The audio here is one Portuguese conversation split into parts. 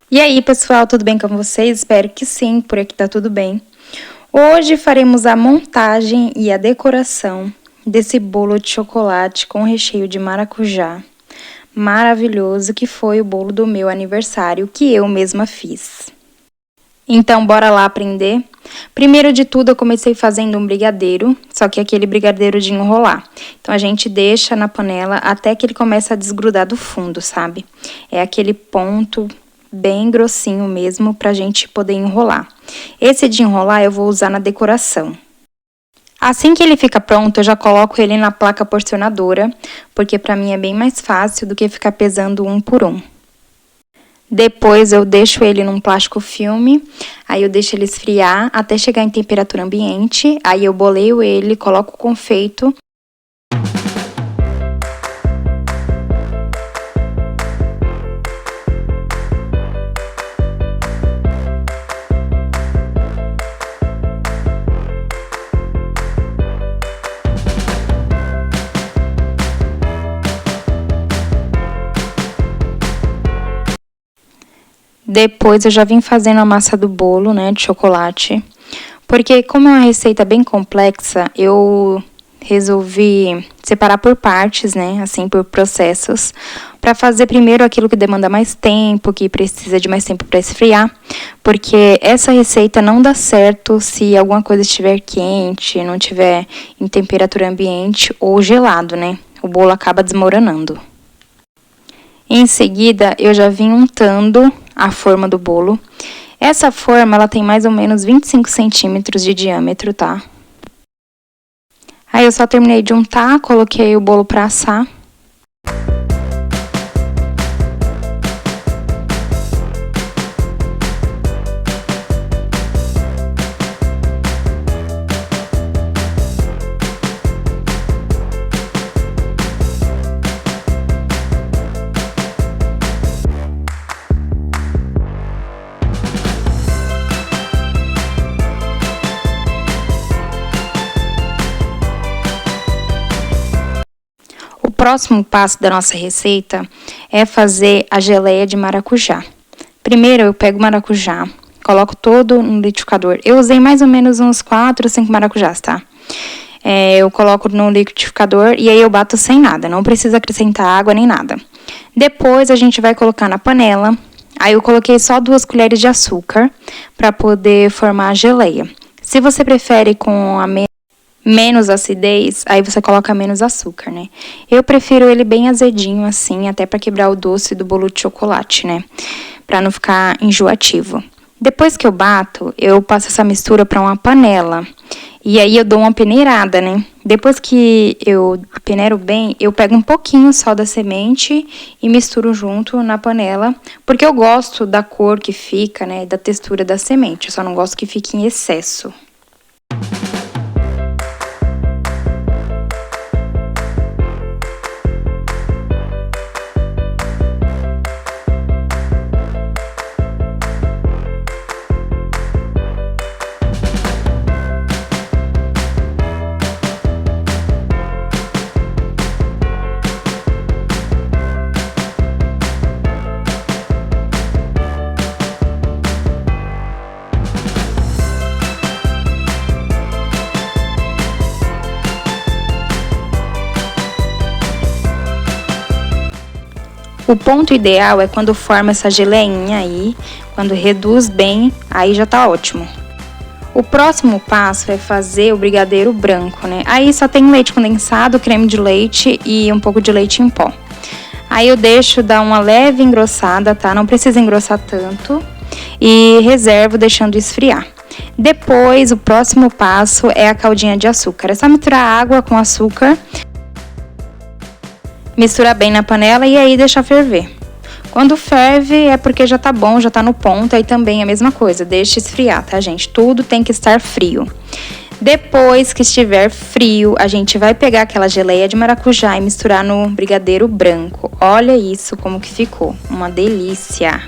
E aí, pessoal, tudo bem com vocês? Espero que sim, por aqui tá tudo bem. Hoje faremos a montagem e a decoração desse bolo de chocolate com recheio de maracujá. Maravilhoso, que foi o bolo do meu aniversário, que eu mesma fiz. Então, bora lá aprender? Primeiro de tudo, eu comecei fazendo um brigadeiro, só que aquele brigadeiro de enrolar. Então, a gente deixa na panela até que ele comece a desgrudar do fundo, sabe? É aquele ponto bem grossinho mesmo pra gente poder enrolar. Esse de enrolar eu vou usar na decoração. Assim que ele fica pronto, eu já coloco ele na placa porcionadora, porque pra mim é bem mais fácil do que ficar pesando um por um. Depois eu deixo ele num plástico filme, aí eu deixo ele esfriar até chegar em temperatura ambiente, aí eu boleio ele, coloco o confeito. Depois eu já vim fazendo a massa do bolo, né, de chocolate. Porque como é uma receita bem complexa, eu resolvi separar por partes, né, assim, por processos, para fazer primeiro aquilo que demanda mais tempo, que precisa de mais tempo para esfriar, porque essa receita não dá certo se alguma coisa estiver quente, não estiver em temperatura ambiente ou gelado, né? O bolo acaba desmoronando. Em seguida, eu já vim untando a forma do bolo. Essa forma, ela tem mais ou menos 25 centímetros de diâmetro, tá? Aí eu só terminei de untar, coloquei o bolo pra assar. O próximo passo da nossa receita é fazer a geleia de maracujá. Primeiro eu pego o maracujá, coloco todo no liquidificador. Eu usei mais ou menos uns 4 ou 5 maracujás, tá? Eu coloco no liquidificador e aí eu bato sem nada, não precisa acrescentar água nem nada. Depois a gente vai colocar na panela. Aí eu coloquei só 2 colheres de açúcar para poder formar a geleia. Se você prefere com a menos acidez, aí você coloca menos açúcar, né? Eu prefiro ele bem azedinho assim, até para quebrar o doce do bolo de chocolate, né? Para não ficar enjoativo. Depois que eu bato, eu passo essa mistura para uma panela. E aí eu dou uma peneirada, né? Depois que eu peneiro bem, eu pego um pouquinho só da semente e misturo junto na panela, porque eu gosto da cor que fica, né, da textura da semente. Eu só não gosto que fique em excesso. O ponto ideal é quando forma essa geleinha aí, quando reduz bem, aí já tá ótimo. O próximo passo é fazer o brigadeiro branco, né? Aí só tem leite condensado, creme de leite e um pouco de leite em pó. Aí eu deixo dar uma leve engrossada, tá? Não precisa engrossar tanto. E reservo deixando esfriar. Depois, o próximo passo é a caldinha de açúcar. É só misturar água com açúcar. Mistura bem na panela e aí deixa ferver. Quando ferve é porque já tá bom, já tá no ponto, aí também é a mesma coisa, deixa esfriar, tá, gente? Tudo tem que estar frio. Depois que estiver frio, a gente vai pegar aquela geleia de maracujá e misturar no brigadeiro branco. Olha isso como que ficou, uma delícia!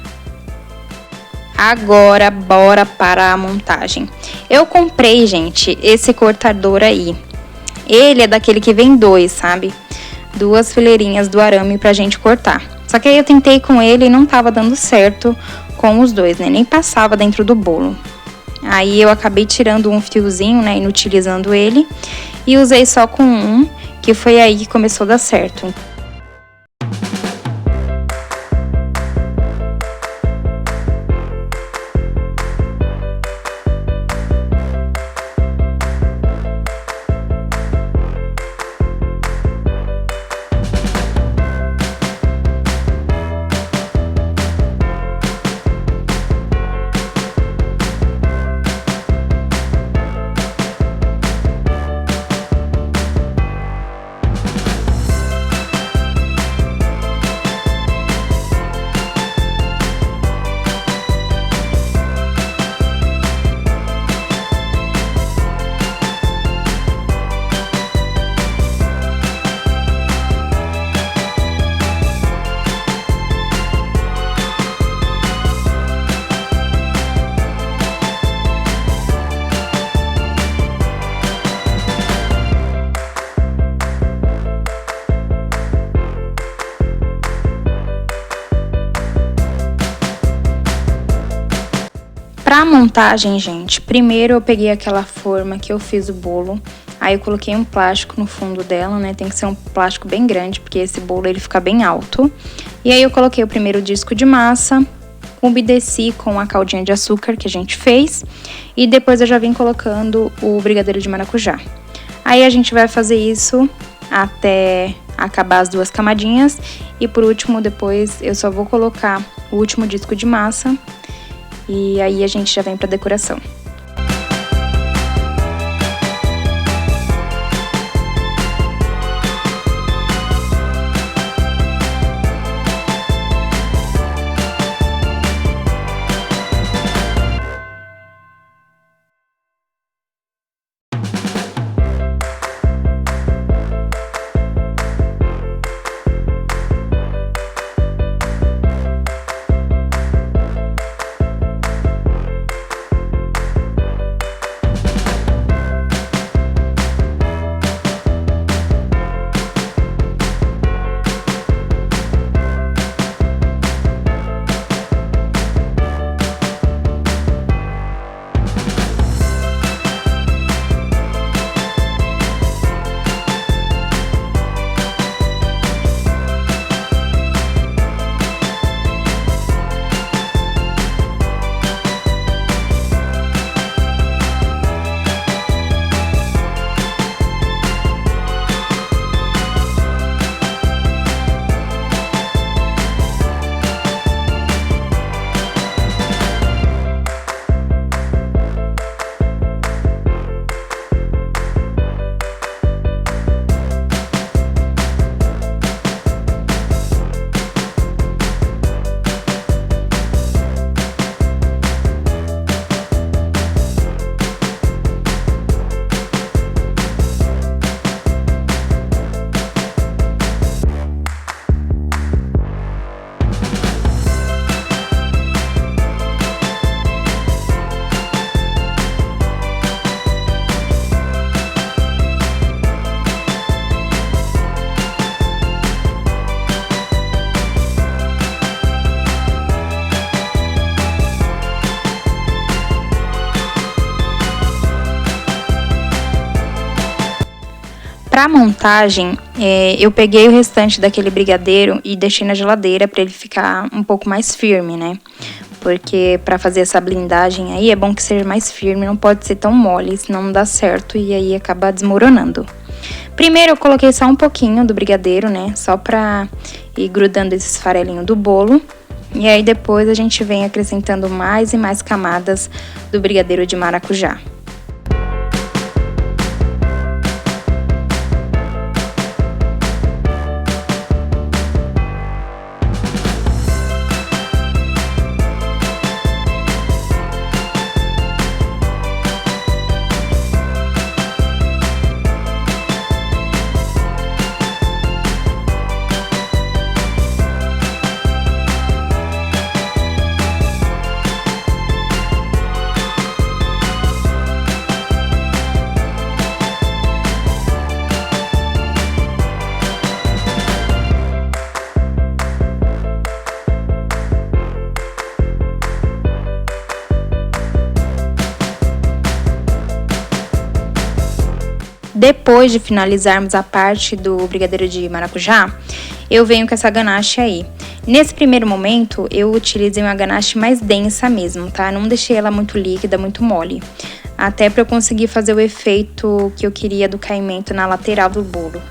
Agora, bora para a montagem. Eu comprei, gente, esse cortador aí. Ele é daquele que vem 2, sabe? 2 fileirinhas do arame pra gente cortar. Só que aí eu tentei com ele e não tava dando certo com os dois, né? Nem passava dentro do bolo. Aí eu acabei tirando um fiozinho, né? Inutilizando ele. E usei só com um, que foi aí que começou a dar certo. Pra montagem, gente, primeiro eu peguei aquela forma que eu fiz o bolo, aí eu coloquei um plástico no fundo dela, né? Tem que ser um plástico bem grande, porque esse bolo ele fica bem alto. E aí eu coloquei o primeiro disco de massa, umedeci com a caldinha de açúcar que a gente fez, e depois eu já vim colocando o brigadeiro de maracujá. Aí a gente vai fazer isso até acabar as duas camadinhas, e por último, depois eu só vou colocar o último disco de massa. E aí a gente já vem para decoração. Para montagem, eu peguei o restante daquele brigadeiro e deixei na geladeira para ele ficar um pouco mais firme, né? Porque para fazer essa blindagem aí é bom que seja mais firme, não pode ser tão mole, senão não dá certo e aí acaba desmoronando. Primeiro eu coloquei só um pouquinho do brigadeiro, né? Só para ir grudando esses farelinhos do bolo. E aí depois a gente vem acrescentando mais e mais camadas do brigadeiro de maracujá. Depois de finalizarmos a parte do brigadeiro de maracujá, eu venho com essa ganache aí. Nesse primeiro momento, eu utilizei uma ganache mais densa mesmo, tá? Não deixei ela muito líquida, muito mole. Até para eu conseguir fazer o efeito que eu queria do caimento na lateral do bolo.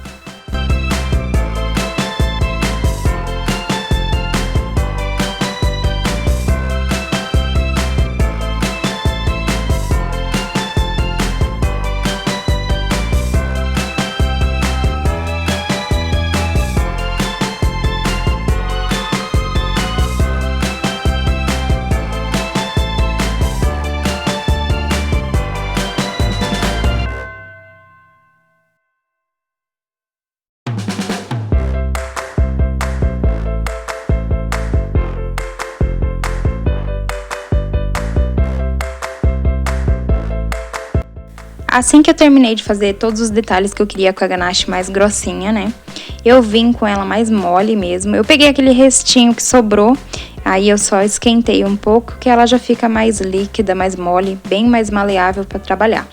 Assim que eu terminei de fazer todos os detalhes que eu queria com a ganache mais grossinha, né? Eu vim com ela mais mole mesmo. Eu peguei aquele restinho que sobrou, aí eu só esquentei um pouco, que ela já fica mais líquida, mais mole, bem mais maleável para trabalhar.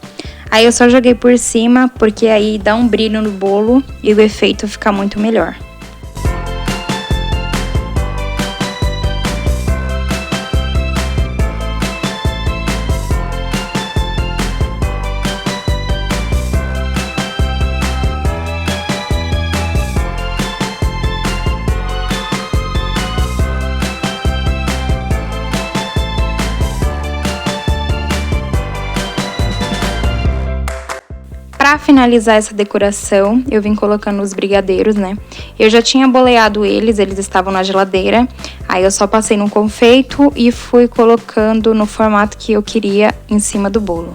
Aí eu só joguei por cima, porque aí dá um brilho no bolo e o efeito fica muito melhor. Para finalizar essa decoração, eu vim colocando os brigadeiros, né? Eu já tinha boleado eles estavam na geladeira. Aí eu só passei no confeito e fui colocando no formato que eu queria em cima do bolo.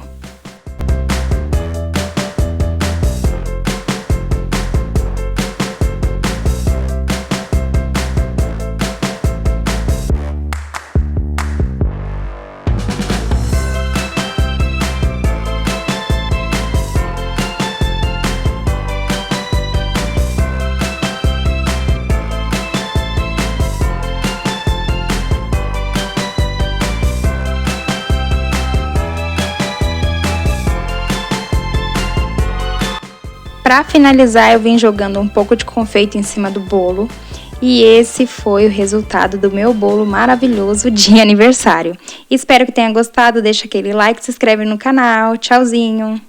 Para finalizar, eu vim jogando um pouco de confeito em cima do bolo. E esse foi o resultado do meu bolo maravilhoso de aniversário. Espero que tenha gostado, deixa aquele like, se inscreve no canal. Tchauzinho!